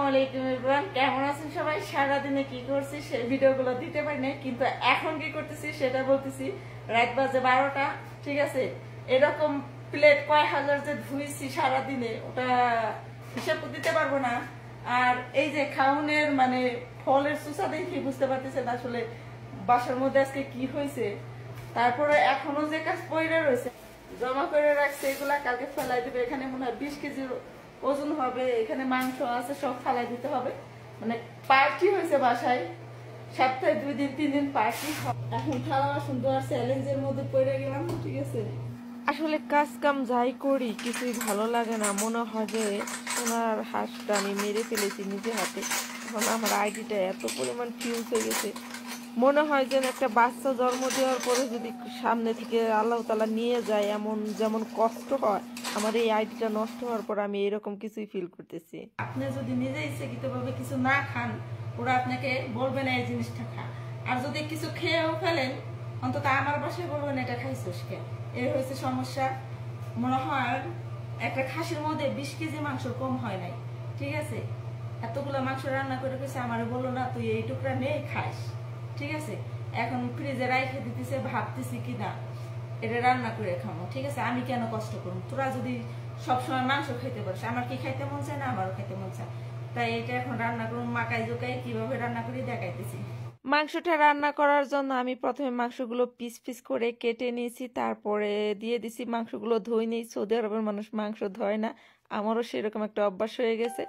আলাইকুম এভরিওয়ান, কেমন আছেন সবাই? সারাদিনে কি করছি সেই ভিডিওগুলো দিতে পারি না, কিন্তু এখন কি করতেছি সেটা বলতেছি। রাত বাজে 12টা, ঠিক আছে। এরকম প্লেট কয় হাজার যে ধুইছি সারাদিনে, ওটা হিসাব দিতে পারবো না। আর এই যে খাউনের মানে ফলের চুষা দেখি বুঝতে পারতেছেন আসলে বাসার মধ্যে আজকে কি হয়েছে। তারপরে এখনো যে কাজ পড়ে রয়েছে জমা করে রাখছে, এগুলা কালকে ফেলাই দিবে। এখানে মনে হয় 20 কেজির ওজন হবে, এখানে মাংস আছে, সব ফেলাই দিতে হবে। মানে পার্টি হয়েছে বাসায়, সপ্তাহে 2 দিন 3 দিন পার্টি। এখন খাওয়া সুন্দর চ্যালেঞ্জের মধ্যে পড়ে গেলাম, ঠিক আছে। আসলে কাজ কাম যাই করি কিছুই ভালো লাগে না, মনে হয় যে সোনার হাঁসটা আমি মেরে ফেলেছি নিজে হাতে। এখন আমার আইডিটা এত পরিমাণ ফিউজ হয়ে গেছে, মনে হয় যেন একটা বাচ্চা জন্ম দেওয়ার পরে যদি সামনে থেকে আল্লাহ তাআলা নিয়ে যায়, এমন যেমন কষ্ট হয় আমার এই আইডিটা নষ্ট হওয়ার পর, আমি এরকম কিছুই ফিল করতেছি। আপনি যদি নিজে ইচ্ছাকৃত ভাবে কিছু না খান, ওরা আপনাকে বলবে না এই জিনিসটা খা। আর যদি কিছু খেয়েও ফেলেন, অন্তত আমার বাসায় বলবেন এটা খাইছিস কে। এর হয়েছে সমস্যা। মনে হয় একটা খাসির মধ্যে 20 কেজি মাংস কম হয় নাই, ঠিক আছে। এতগুলো মাংস রান্না করে গেছে, আমার বললো না তুই এই টুকরা নিয়ে খাস, ঠিক আছে। এখন ফ্রিজে রাইখে দিতেছে, ভাবতেছি কি না এটা রান্না করে খাবো, ঠিক আছে। আমি কেন কষ্ট করবো? তোরা যদি সবসময় মাংস খাইতে পারিস, আমার কি খাইতে মন চায় না? আমারও খাইতে মন চায়। তাই এটা এখন রান্না করুন, মাকাই জোকাই কিভাবে রান্না করি দেখাইতেছি। মাংসটা রান্না করার জন্য আমি প্রথমে মাংসগুলো পিস পিস করে কেটে নিয়েছি, তারপরে দিয়ে দিছি। মাংসগুলো ধুই নিই, সৌদি আরবের মানুষ মাংস ধোয় না, আমারও সেরকম একটা অভ্যাস হয়ে গেছে।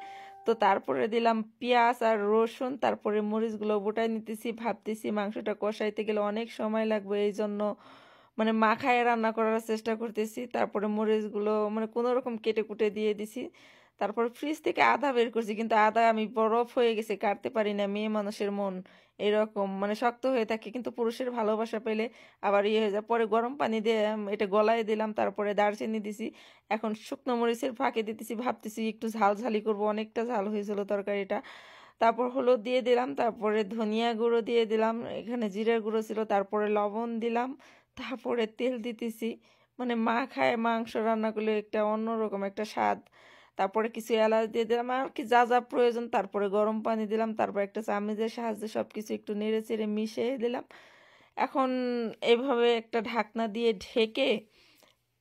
তো তারপরে দিলাম পেঁয়াজ আর রসুন, তারপরে মরিচগুলো গোটায় নিতেছি। ভাবতেছি মাংসটা কষাইতে গেলে অনেক সময় লাগবে, এই জন্য মানে মাখায় রান্না করার চেষ্টা করতেছি। তারপরে মরিচগুলো মানে কোনো রকম কেটে কুটে দিয়ে দিছি। তারপর ফ্রিজ থেকে আদা বের করছি, কিন্তু আদা আমি বরফ হয়ে গেছে, কাটতে পারি না। মেয়ে মানুষের মন এরকম মানে শক্ত হয়ে থাকে, কিন্তু পুরুষের ভালোবাসা পেলে আবার ইয়ে হয়ে যায়। পরে গরম পানি দিয়ে এটা গলায় দিলাম, তারপরে দারচিনি দিছি। এখন শুকনো মরিচের ফাঁকে দিতেছি, ভাবতেছি একটু ঝাল ঝালি করবো, অনেকটা ঝাল হয়েছিল তরকারিটা। তারপর হলুদ দিয়ে দিলাম, তারপরে ধনিয়া গুঁড়ো দিয়ে দিলাম, এখানে জিরার গুঁড়ো ছিল, তারপরে লবণ দিলাম, তারপরে তেল দিতেছি। মানে মা খায় মাংস রান্না করলে একটা অন্যরকম একটা স্বাদ। তারপরে কিছু এলাচ দিয়ে দিলাম, আর কি যা যা প্রয়োজন। তারপরে গরম পানি দিলাম, তারপর একটা চামচের সাহায্যে সবকিছু একটু নেড়ে চেড়ে মিশিয়ে দিলাম। এখন এভাবে একটা ঢাকনা দিয়ে ঢেকে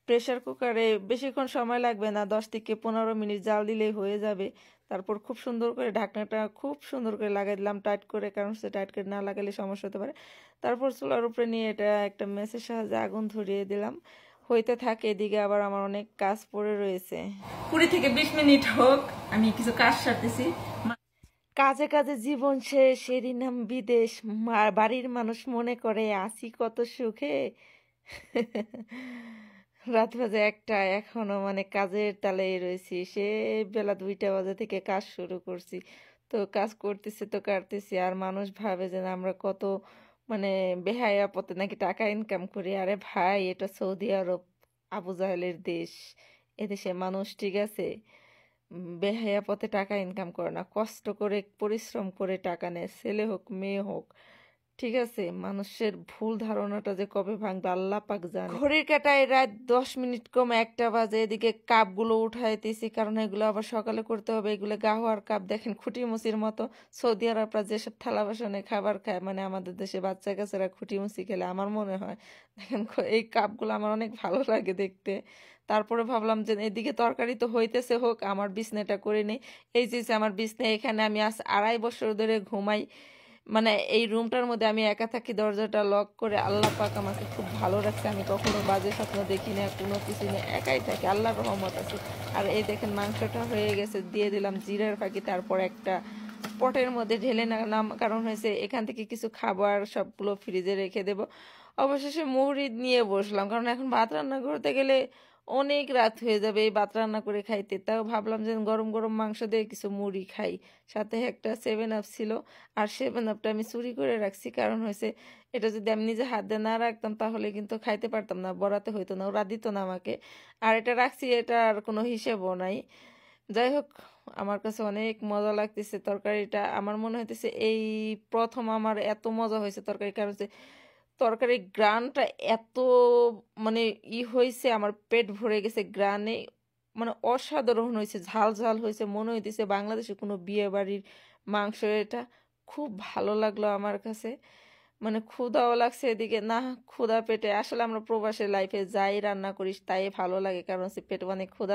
প্রেসার কুকারে বেশিক্ষণ সময় লাগবে না, 10 থেকে 15 মিনিট জাল দিলেই হয়ে যাবে। তারপর খুব সুন্দর করে ঢাকনাটা খুব সুন্দর করে লাগাই দিলাম টাইট করে, কারণ সে টাইট করে না লাগালে সমস্যা হতে পারে। তারপর চুলার উপরে নিয়ে এটা একটা মেসের সাহায্যে আগুন ধরিয়ে দিলাম, হইতে থাকে। এদিকে আবার আমার অনেক কাজ পড়ে রয়েছে। 20 থেকে 20 মিনিট হোক, আমি কিছু কাজ সারতেছি। কাজে কাজে জীবন শেষ, এরই নাম বিদেশ। বাড়ির মানুষ মনে করে আছি কত সুখে। রাত বাজে 1টা, এখনো মানে কাজের তালেই রয়েছি। সে বেলা 2টা বাজে থেকে কাজ শুরু করছি। তো কাজ করতেছি তো কাটতেছি, আর মানুষ ভাবে যে আমরা কত মানে বেহায়া পথে নাকি টাকা ইনকাম করি। আরে ভাই, এটা সৌদি আরব, আবু জাহেলের দেশ। এদেশে মানুষ, ঠিক আছে, বেহায়া পথে টাকা ইনকাম করে না, কষ্ট করে পরিশ্রম করে টাকা নেয়, ছেলে হোক মেয়ে হোক, ঠিক আছে। মানুষের ভুল ধারণাটা যে কবে ভাঙবে আল্লাহ পাক জানে। ঘড়ির কাঁটায় রাত 10 মিনিট কম 1টা বাজে। এদিকে কাপগুলো উঠাইতেছি, কারণ এগুলো আবার সকালে করতে হবে। এগুলো গাওয়ার কাপ, দেখেন খুঁটি মুচির মতো। সৌদি আরবরা যেসব থালা বাসনে খাবার খায়, মানে আমাদের দেশে বাচ্চা কাচ্চারা খুঁটি মুচি খেলে, আমার মনে হয় দেখেন এই কাপগুলো আমার অনেক ভালো লাগে দেখতে। তারপরে ভাবলাম যে এদিকে তরকারি তো হইতেছে, হোক, আমার বিছনাটা করে নেই। এই যে আমার বিছনা, এখানে আমি আজ 2.5 বছর ধরে ঘুমাই। মানে এই রুমটার মধ্যে আমি একা থাকি, দরজাটা লক করে। আল্লাহ পাক আমাকে খুব ভালো রাখছে, আমি কখনো বাজে স্বপ্ন দেখি না, কোনো কিছু নেই, একাই থাকি, আল্লাহর রহমত আছে। আর এই দেখেন মাংসটা হয়ে গেছে, দিয়ে দিলাম জিরার ফাঁকি। তারপর একটা পটের মধ্যে ঢেলে নাম, কারণ হয়েছে এখান থেকে কিছু খাবার সবগুলো ফ্রিজে রেখে দেব। অবশেষে মুড়ি নিয়ে বসলাম, কারণ এখন ভাত রান্না করতে গেলে অনেক রাত হয়ে যাবে এই ভাত রান্না করে খাইতে। তাও ভাবলাম যে গরম গরম মাংস দিয়ে কিছু মুড়ি খাই। সাথে একটা 7 আপ ছিল, আর 7 আপটা আমি চুরি করে রাখছি, কারণ হয়েছে এটা যদি আমি নিজে হাত দিয়ে না রাখতাম তাহলে কিন্তু খাইতে পারতাম না, বরাতে হইতো না, ওরা দিত না আমাকে। আর এটা রাখছি, এটার কোনো হিসেবও নাই। যাই হোক, আমার কাছে অনেক মজা লাগতেছে তরকারিটা। আমার মনে হইতেছে এই প্রথম আমার এত মজা হয়েছে তরকারি, কারণ হচ্ছে তরকারির গ্রানটা এত মানে হয়েছে, আমার পেট ভরে গেছে গ্রানে। মানে অসাধারণ হয়েছে, ঝাল ঝাল হয়েছে, মনে হইতেছে বাংলাদেশে কোনো বিয়ে বাড়ির মাংস এটা। খুব ভালো লাগলো আমার কাছে, মানে ক্ষুধাও লাগছে এদিকে না। ক্ষুধা পেটে আসলে আমরা প্রবাসী লাইফে যাই রান্না করি তাই ভালো লাগে, কারণ হচ্ছে পেটে অনেক ক্ষুধা